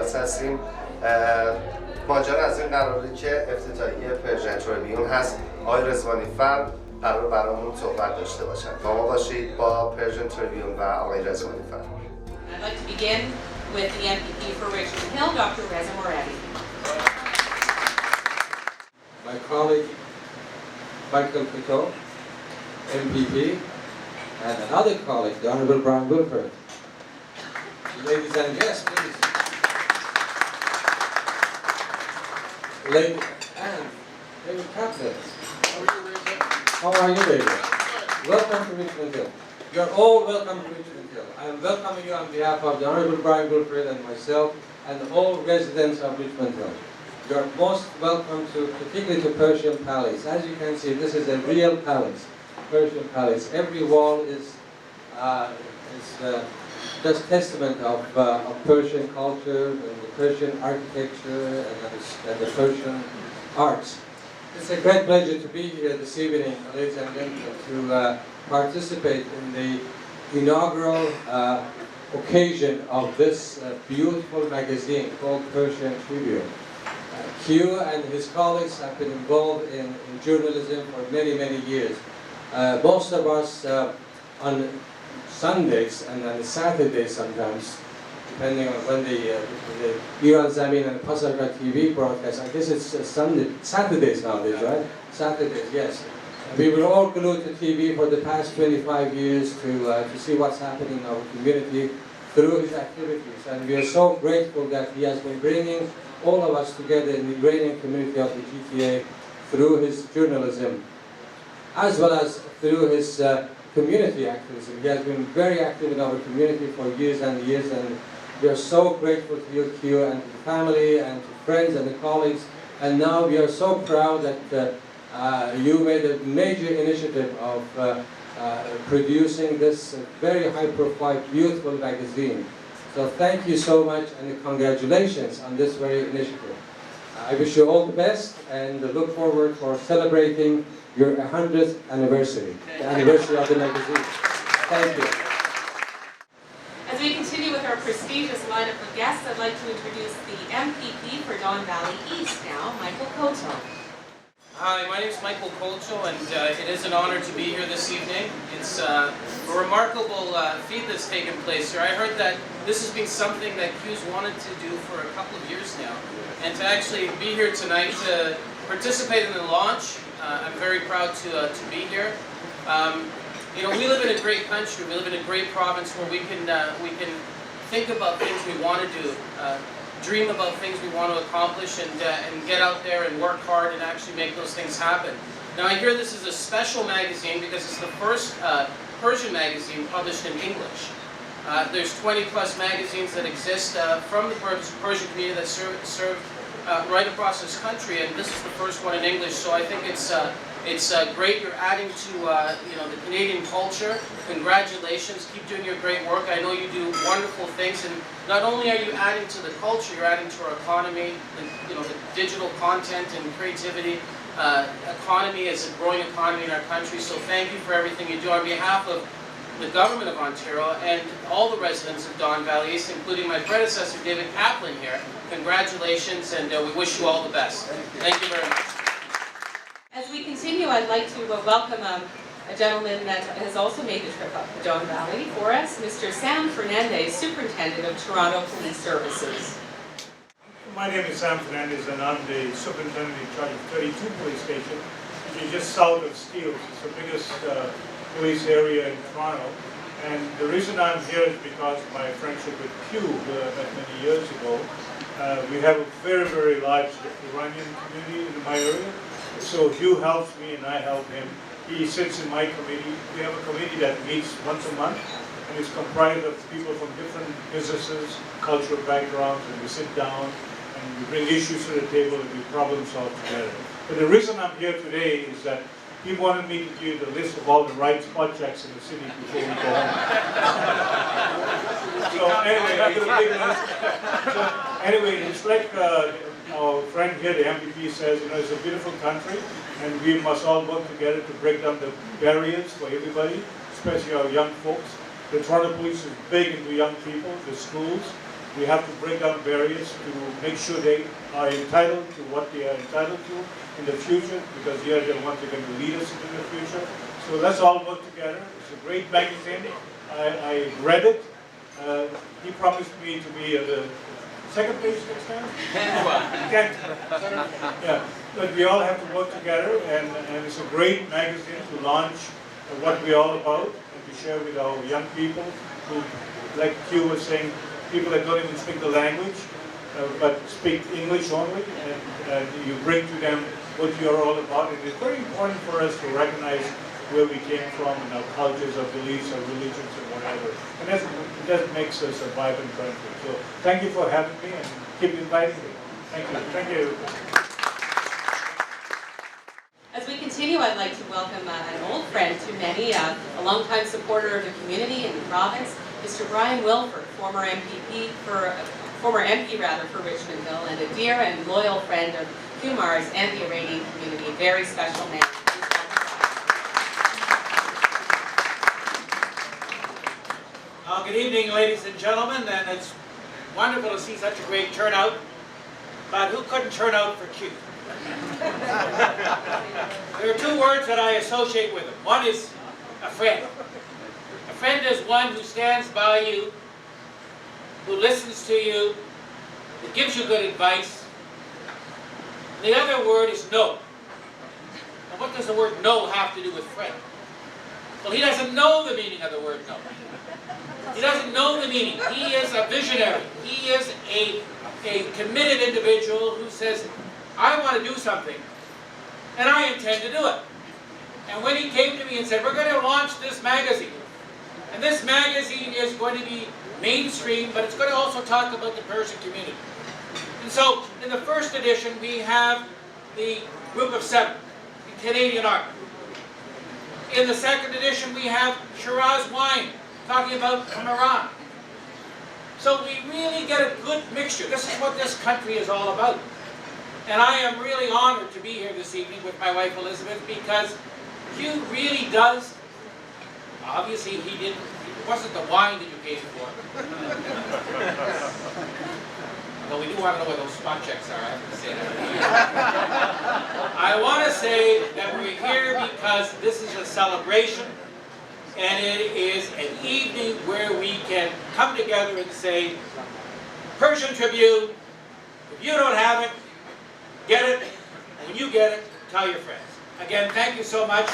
پاریس هستیم. ماجرا از این قراره که افتتاحیه پرژن تریبیون هست. آقای رضوانی فر قرار برامون صحبت داشته باشن. با ما باشید با پرژن تریبیون و آقای رضوانی فر. I'd like to begin with the MPP for Richmond Hill, Dr. Reza Moretti. My colleague Michael Pito, MPP, and another colleague, the Honorable Brian Wilford. Ladies and guests, please. Ladies and David Kaplan. How are you, David? Welcome to Richmond Hill. You're all welcome to Richmond Hill. I am welcoming you on behalf of the Honorable Brian Wilford and myself and all residents of Richmond Hill. You're most welcome to, particularly to Persian Palace. As you can see, this is a real palace, Persian Palace. Every wall is just testament of Persian culture and the Persian architecture and the Persian arts. It's a great pleasure to be here this evening, ladies and gentlemen, to participate in the inaugural occasion of this beautiful magazine called Persian Tribune. Q and his colleagues have been involved in journalism for many, many years. Most of us on Sundays and on Saturdays sometimes, depending on when the Iran Zamin and Pasargah TV broadcast. I guess it's Saturdays nowadays, right? Saturdays, yes. We were all glued to TV for the past 25 years to see what's happening in our community through his activities. And we are so grateful that he has been bringing all of us together in the Iranian community of the GTA through his journalism, as well as through his community activism. He has been very active in our community for years and years, and we are so grateful to you, Q, and to the family, and to friends and the colleagues. And now we are so proud that you made a major initiative of producing this very high-profile, beautiful magazine. So thank you so much, and congratulations on this very initiative. I wish you all the best, and look forward for celebrating your 100th anniversary, the anniversary of the magazine. Thank you. As we continue with our prestigious lineup of guests, I'd like to introduce the MPP for Don Valley East now, Michael Koto. Hi, my name is Michael Colcho, and it is an honor to be here this evening. It's a remarkable feat that's taken place here. I heard that this has been something that Q's wanted to do for a couple of years now, and to actually be here tonight to participate in the launch, I'm very proud to be here. You know, we live in a great country. We live in a great province where we can think about things we want to do. Dream about things we want to accomplish, and get out there and work hard and actually make those things happen. Now I hear this is a special magazine because it's the first Persian magazine published in English. There's 20 plus magazines that exist from the Persian community that serve right across this country, and this is the first one in English. So I think it's great. You're adding to you know, the Canadian culture. Congratulations! Keep doing your great work. I know you do wonderful things, and not only are you adding to the culture, you're adding to our economy. You know, the digital content and creativity economy is a growing economy in our country. So thank you for everything you do on behalf of the government of Ontario and all the residents of Don Valley East, including my predecessor David Kaplan here. Congratulations, and we wish you all the best. Thank you very much. As we continue, I'd like to welcome a gentleman that has also made the trip up to Don Valley for us, Mr. Sam Fernandez, Superintendent of Toronto Police Services. My name is Sam Fernandez, and I'm the Superintendent in charge of 32 Police Station, which is just south of Steeles. It's the biggest police area in Toronto. And the reason I'm here is because of my friendship with Q many years ago. We have a very, very large Iranian community in my area. So Hugh helps me and I help him. He sits in my committee. We have a committee that meets once a month, and it's comprised of people from different businesses, cultural backgrounds, and we sit down and we bring issues to the table and we problem solve together. But the reason I'm here today is that he wanted me to give you the list of all the right spot checks in the city before we go home. So anyway, I did a big list. So anyway, it's like our friend here, the MPP, says, you know, it's a beautiful country, and we must all work together to break down the barriers for everybody, especially our young folks. The Toronto Police is big into young people, the schools, We have to break down barriers to make sure they are entitled to what they are entitled to in the future, because they are the ones that are going to lead us into the future. So let's all work together. It's a great magazine. I read it. He promised me to be at the second page next time? Yeah, but we all have to work together, and it's a great magazine to launch what we're all about and to share with our young people who, like Q was saying, people that don't even speak the language, but speak English only, and you bring to them what you're all about. And it's very important for us to recognize where we came from and our cultures, our beliefs, our religions, and whatever. And that makes us a vibrant country. So thank you for having me, and keep inviting me. Thank you. Thank you. As we continue, I'd like to welcome an old friend to many, a longtime supporter of the community and the province, Mr. Brian Wilford, former MP for Richmondville, and a dear and loyal friend of Kumar's and the Iranian community. A very special man. Good evening, ladies and gentlemen, and it's wonderful to see such a great turnout. But who couldn't turn out for Q? There are two words that I associate with him. One is a friend. A friend is one who stands by you, who listens to you, who gives you good advice. The other word is no. Now, what does the word no have to do with friend? Well, he doesn't know the meaning of the word no. He doesn't know the meaning. He is a visionary. He is a committed individual who says, I want to do something, and I intend to do it. And when he came to me and said, we're going to launch this magazine, and this magazine is going to be mainstream, but it's going to also talk about the Persian community. And so, in the first edition, we have the group of 7 in Canadian art. In the second edition, we have Shiraz wine, talking about from Iran. So we really get a good mixture. This is what this country is all about. And I am really honored to be here this evening with my wife Elizabeth, because Q really does, obviously it wasn't the wine that you paid for. Although we do want to know what those spot checks are, I have to say that. I want to say that we're here because this is a celebration, and it is an evening where we can come together and say, Persian Tribune, if you don't have it, get it, and when you get it, tell your friends. Again, thank you so much.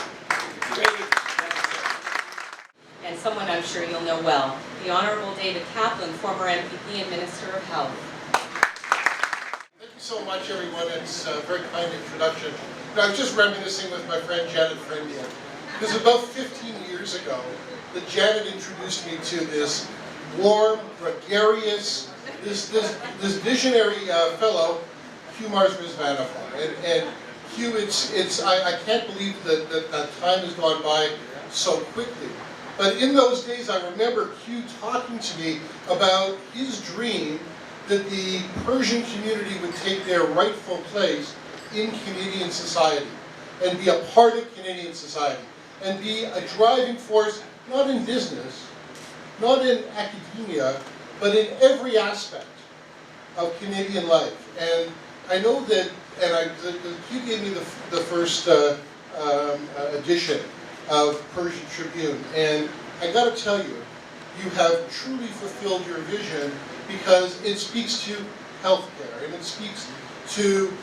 And someone I'm sure you'll know well, the Honourable David Kaplan, former MPP and Minister of Health. Thank you so much, everyone. It's a very kind introduction. I was just reminiscing with my friend Janet Friendian. Because about 15 years ago, that Janet introduced me to this warm, gregarious, this visionary fellow, Hugh Mars Rizvanova. And Hugh, I can't believe that time has gone by so quickly. But in those days, I remember Hugh talking to me about his dream that the Persian community would take their rightful place in Canadian society and be a part of Canadian society and be a driving force, not in business, not in academia, but in every aspect of Canadian life. And I know that, and Hugh gave me the first edition of Persian Tribune, and I got to tell you, you have truly fulfilled your vision, because it speaks to healthcare, and it speaks to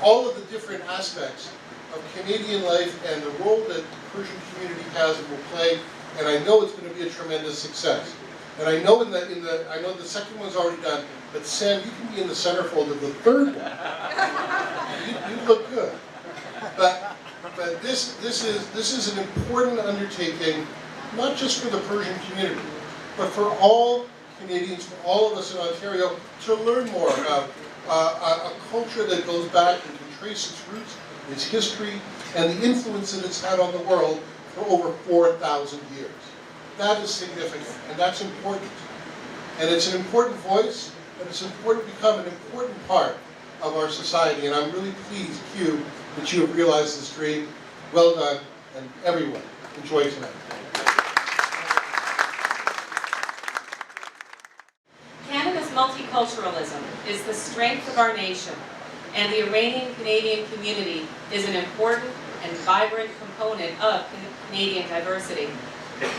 all of the different aspects of Canadian life and the role that the Persian community has and will play. And I know it's going to be a tremendous success. And I know I know the second one's already done, but Sam, you can be in the centerfold of the third one. You look good. But this is an important undertaking, not just for the Persian community, but for all Canadians, for all of us in Ontario, to learn more about a culture that goes back and can trace its roots, its history, and the influence that it's had on the world for over 4,000 years. That is significant, and that's important. And it's an important voice, and it's important to become an important part of our society. And I'm really pleased, Q, that you have realized this dream. Well done, and everyone, enjoy tonight. Canada's multiculturalism is the strength of our nation, and the Iranian-Canadian community is an important and vibrant component of Canadian diversity.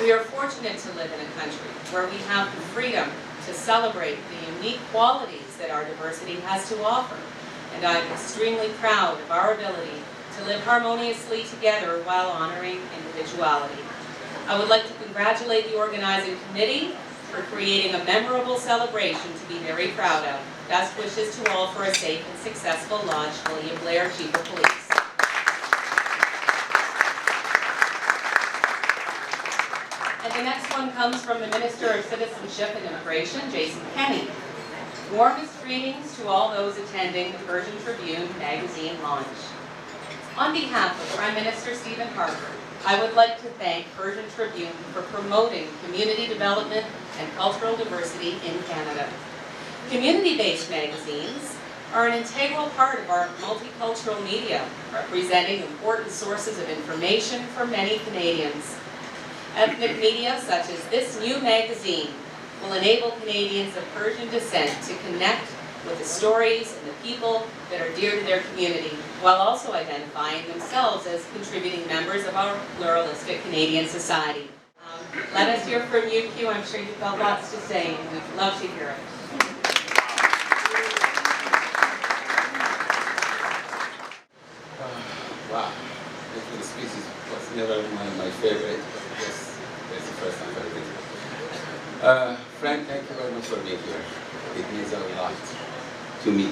We are fortunate to live in a country where we have the freedom to celebrate the unique qualities that our diversity has to offer, and I'm extremely proud of our ability to live harmoniously together while honoring individuality. I would like to congratulate the organizing committee for creating a memorable celebration to be very proud of. Best wishes to all for a safe and successful launch. William Blair, Chief of Police. And the next one comes from the Minister of Citizenship and Immigration, Jason Kenney. Warmest greetings to all those attending the Persian Tribune magazine launch. On behalf of Prime Minister Stephen Harper, I would like to thank Persian Tribune for promoting community development and cultural diversity in Canada. Community-based magazines are an integral part of our multicultural media, representing important sources of information for many Canadians. Ethnic media such as this new magazine will enable Canadians of Persian descent to connect with the stories and the people that are dear to their community, while also identifying themselves as contributing members of our pluralistic Canadian society. Let us hear from you, Q. I'm sure you've got lots to say, and we'd love to hear it. Wow, this speech was never my favorite, but yes, that's the first time I did it. Frank, thank you very much for being here. It means a lot to me.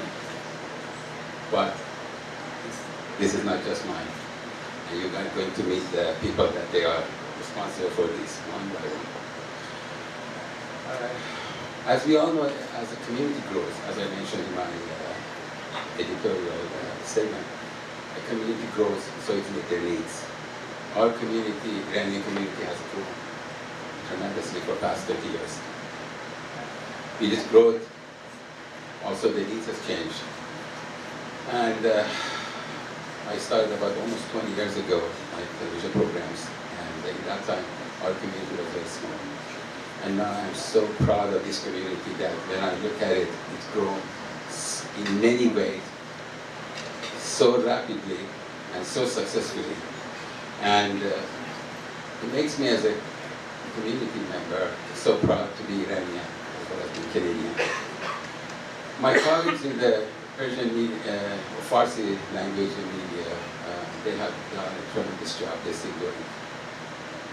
But this is not just mine. And you're not going to meet the people that they are responsible for this one by one. As we all know, as the community grows, as I mentioned in my editorial statement, the community grows, so it meets their needs. Our community, Iranian community, has grown tremendously for the past 30 years. With this growth, also the needs have changed. And I started about almost 20 years ago my television programs, and in that time our community was very small. And now I'm so proud of this community that when I look at it, it's grown in many ways, so rapidly and so successfully. And it makes me as a community member so proud to be Iranian as well as being Canadian. My colleagues in the Persian Farsi language and media, they have done a tremendous job. They're still doing it.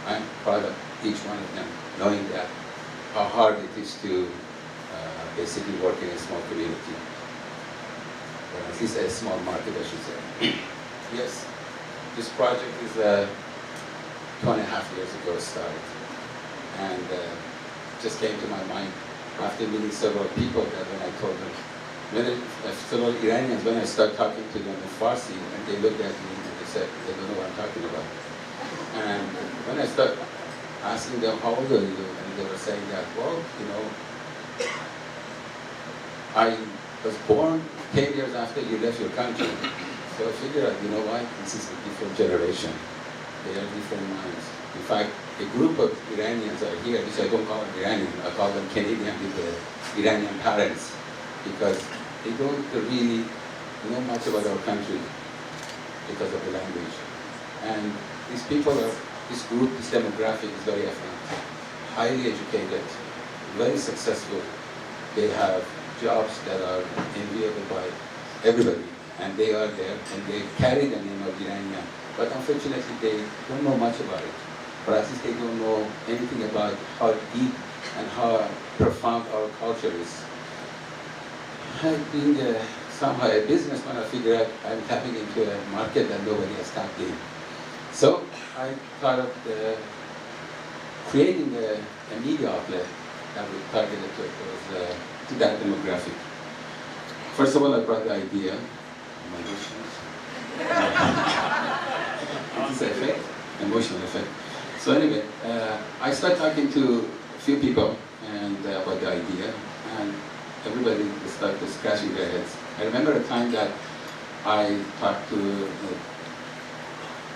I'm proud of each one of them, knowing that how hard it is to basically work in a small community, or at least a small market, I should say. Yes, this project is 2.5 years ago started, and just came to my mind after meeting several people that when I told them, several Iranians, when I started talking to them in Farsi, and they looked at me and they said, they don't know what I'm talking about. And when I started asking them, how old are you? And they were saying that, well, you know, I was born 10 years after you left your country. So I figured out, you know what, this is a different generation. They are different minds. In fact, a group of Iranians are here, which I don't call them Iranian, I call them Canadian with the Iranian parents, because they don't really know much about our country because of the language. And these people are, this group, this demographic is very affluent, highly educated, very successful. They have jobs that are enviable by everybody, and they are there, and they carry the name of Iranian. But unfortunately, they don't know much about it. Or at least they don't know anything about how deep and how profound our culture is. Being somehow a businessman, I figured out I'm tapping into a market that nobody has tapped in. So I thought of creating a media outlet that would target to that demographic. First of all, I brought the idea. This effect, emotional effect. So anyway, I started talking to a few people and about the idea, and everybody started scratching their heads. I remember a time that I talked to an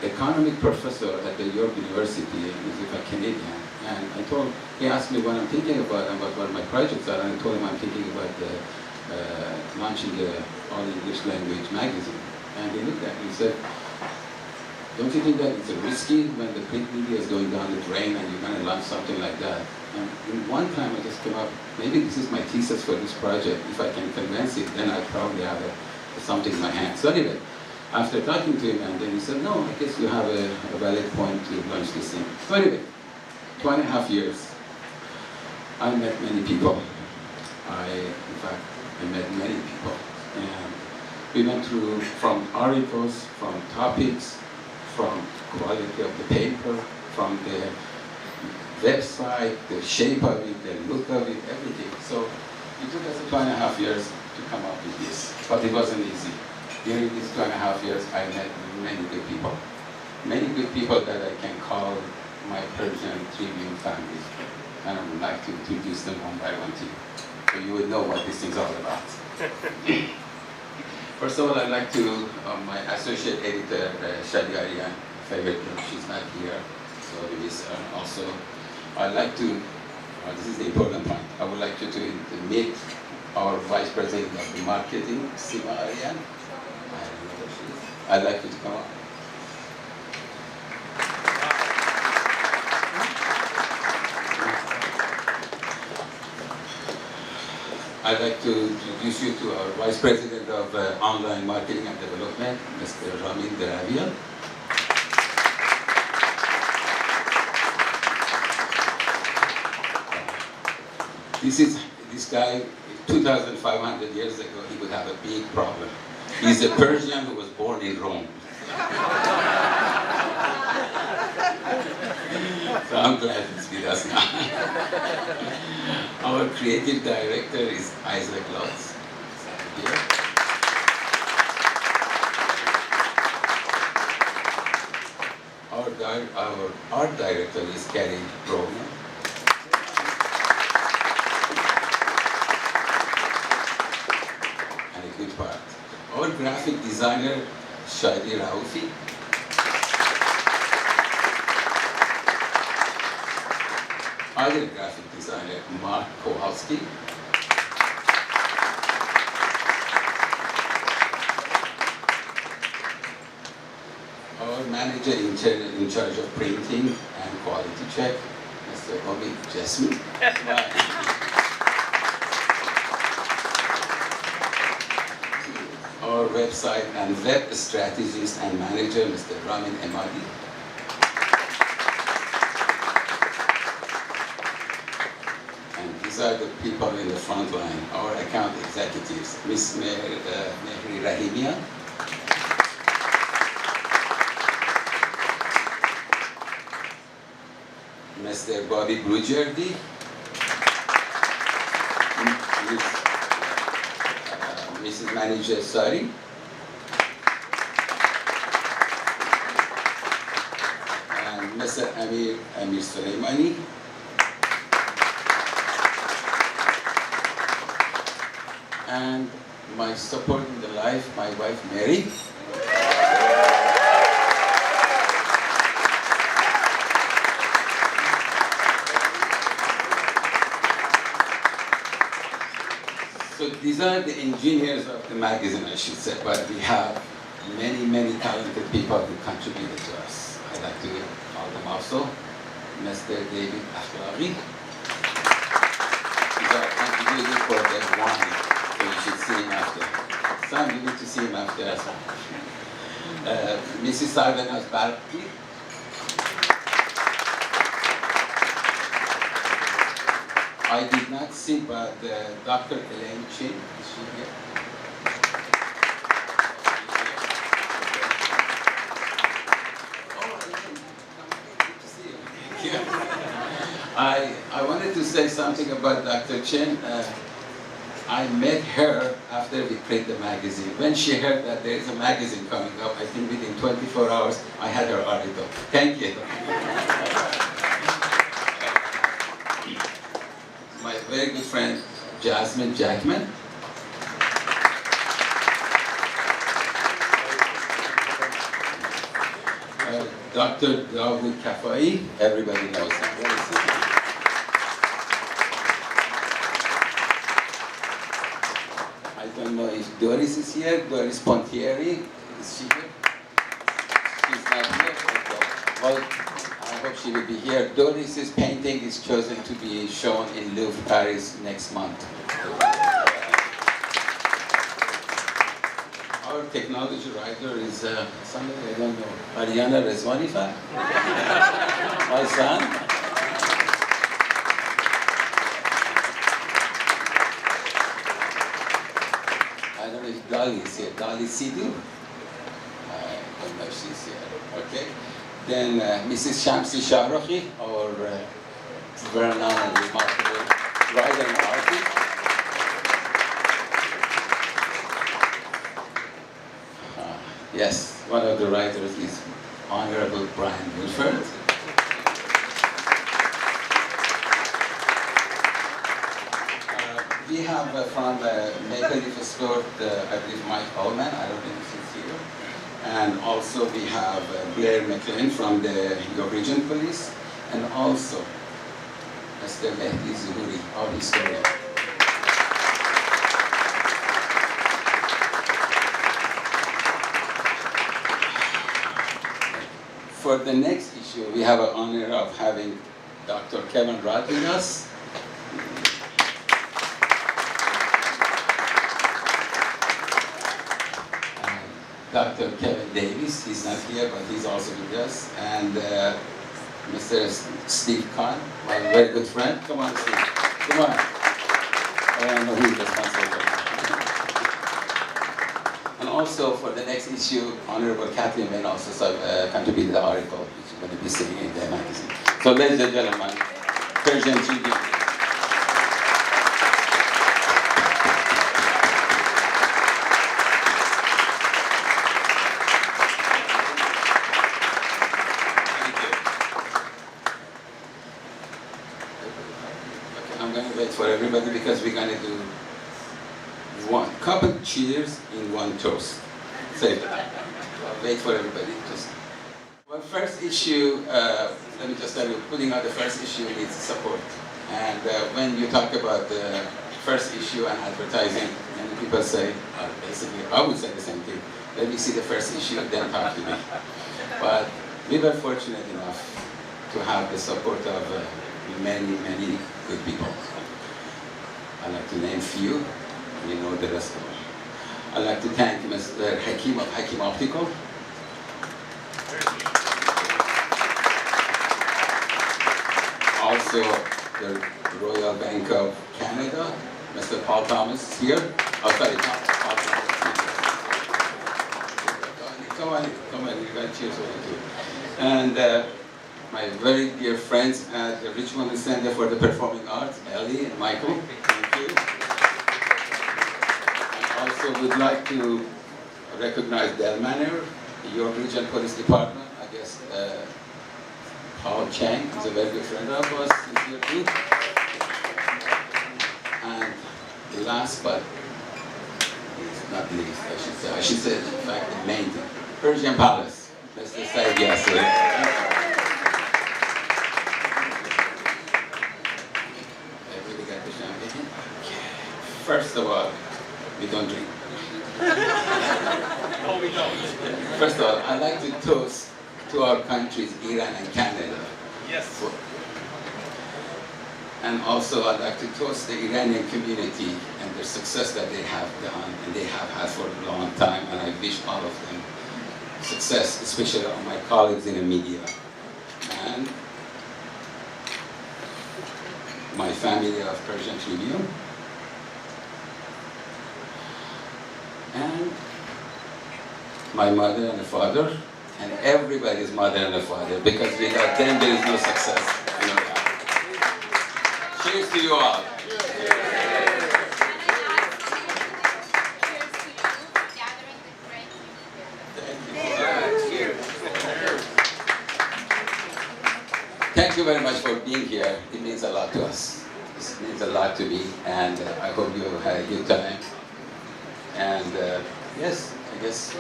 economic professor at the York University, he's a Canadian, And he asked me what I'm thinking about and what my projects are, and I told him I'm thinking about launching an all-English language magazine. And he looked at me and said, don't you think that it's risky when the print media is going down the drain and you're going to launch something like that? And in one time I just came up, maybe this is my thesis for this project. If I can convince it, then I'll probably have something in my hand. So anyway, after talking to him, and then he said, no, I guess you have a valid point to launch this thing. So anyway, 2.5 years, I met many people. In fact, I met many people. And we went through from articles, from topics, from quality of the paper, from the website, the shape of it, the look of it, everything. So it took us 2.5 years to come up with this, but it wasn't easy. During these 2.5 years, I met many good people. Many good people that I can call my Persian Tribune family. And I would like to introduce them one by one to you, so you would know what this thing's all about. First of all, I'd like to, my associate editor, Shadiarian, favorite, she's not here, so Louise also. I'd like to, this is the important point, I would like you to meet our Vice President of the Marketing, Sima Arian. I'd like you to come up. I'd like to introduce you to our Vice President of Online Marketing and Development, Mr. Ramin Deravian. This guy, 2,500 years ago, he would have a big problem. He's a Persian who was born in Rome. So I'm glad he's with us now. Our creative director is Isaac Lutz. Here. Our art director is Roya. And a good part. Our graphic designer, Shadi Raufi. Other graphic designer, Mark Kowalski. Our manager in charge of printing and quality check, Mr. Bobby Jasmine. Our website and web strategist and manager, Mr. Ramin Emadi. These are the people in the front line, our account executives, Ms. Mehri Rahimia, Mr. Bobby Brujerdi, Mrs. Manager Sari, and Mr. Amir Soleimani, and my support in the life, my wife Mary. So these are the engineers of the magazine, I should say, but we have many, many talented people who contributed to us. I'd like to call them also. Mr. David Akhlaqi. These are contributing for the wine. So you should see him after. Sam, you need to see him after as well. Mrs. Sarvanas Barkley. I did not see, but Dr. Elaine Chin, is she here? Oh, good to see you. Thank you. I wanted to say something about Dr. Chen. I met her after we print the magazine. When she heard that there is a magazine coming up, I think within 24 hours, I had her article. Thank you. My very good friend, Jasmine Jackman. Dr. Dawood Kafai, everybody knows him. if Doris is here, Doris Pontieri, is she here? She's not here. Okay. Well, I hope she will be here. Doris's painting is chosen to be shown in Louvre, Paris next month. Our technology writer is somebody I don't know, Ariana Rezvanifa, my son. I don't know if Dolly is here. Dolly Sidhu? I don't know if she's here. Okay. Then Mrs. Shamsi Shahrokhi, our well-known and remarkable writer and artist. Yes, one of the writers is Honorable Brian Wilford. We have from Maple Leaf Store, I believe Mike Ullman, I don't know if he's here. And also we have Blair McLean from the York Region Police, and also Mr. Mehdi Zuhuri, our historian. For the next issue, we have an honor of having Dr. Kevin Rudd with us. Dr. Kevin Davis, he's not here, but he's also with us. And Mr. Steve Kahn, my very good friend. Come on, Steve. Come on. I don't know who's responsible for that. And also for the next issue, Honorable Kathleen Wayne also contributed the article, which is going to be sitting in the magazine. So ladies and gentlemen, Persian Tribune. For everybody, because we're going to do one couple cheers in one toast. Save it. Wait for everybody. Just well, first issue. Let me just tell you, putting out the first issue needs support. And when you talk about the first issue and advertising, many people say, basically, I would say the same thing. Let me see the first issue and then talk to me. But we were fortunate enough to have the support of many, many good people. I'd like to name a few, and you know the rest of them. I'd like to thank Mr. Hakim of Hakim Optical. Also, the Royal Bank of Canada, Mr. Paul Thomas is here. Oh, sorry, Paul Thomas. Come on, you got cheers over too. And my very dear friends at the Richmond Center for the Performing Arts, Ellie and Michael. I also would like to recognize Del Manor, the York Region Police Department. I guess Paul Chang is a very good friend of us, is here too. And last but not least, I should say, in fact, the main thing, Persian Palace. Let's just say yes. Everybody got the champagne? First of all, we don't drink. No, we don't. First of all, I'd like to toast to our countries, Iran and Canada. Yes. And also I'd like to toast the Iranian community and their success that they have done and they have had for a long time, and I wish all of them success, especially all my colleagues in the media. And my family of Persian Tribune. And my mother and father, and everybody's mother and father, because without them there is no success. You know that. Cheers to you all. Thank you very much for being here. It means a lot to us. It means a lot to me, and I hope you had a good time. And yes, I guess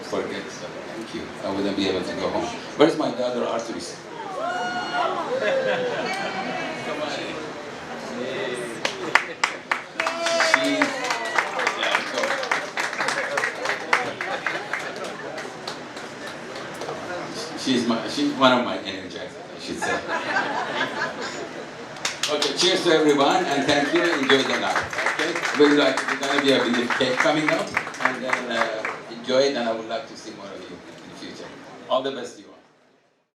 forget. So thank you. I wouldn't be able to go home. Where's my daughter Artemis? She's she's one of my energizers, I should say. Okay, cheers to everyone, and thank you. Enjoy the night. Okay, we're gonna be a bit of cake coming up, and then enjoy it. And I would like to see more of you in the future. All the best to you.